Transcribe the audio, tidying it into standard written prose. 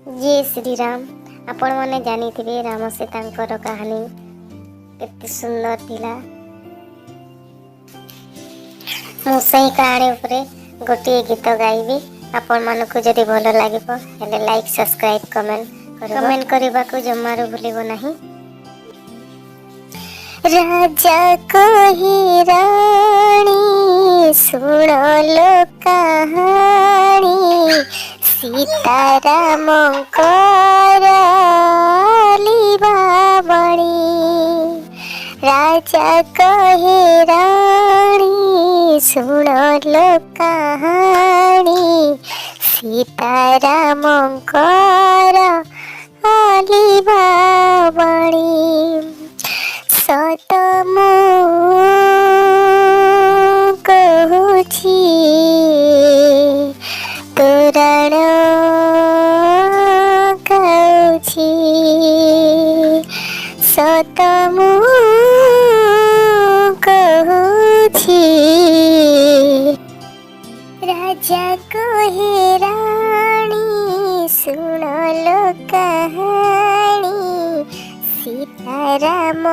जय श्री राम। आपण मैंने जानी थे राम सीतांकर कहानी केते सुंदर थिला। मुई कहानी उपरे गोटे गीत गाइबी। आपण मानक जदि भल लागिबो हेले लाइक सब्सक्राइब कमेंट करने को जमारू भूलिबो नहीं। राजा कही रानी सुन लो कहानी सीतारामंकर लिबावणी। राजा कहे रानी सुन लो कहानी सीतारामंकर लिबावणी। सत मु कहुछि तोरण गाउछि। सत मु कहुछि राजा कहे रानी सुन लो कहानी सीतारामंकर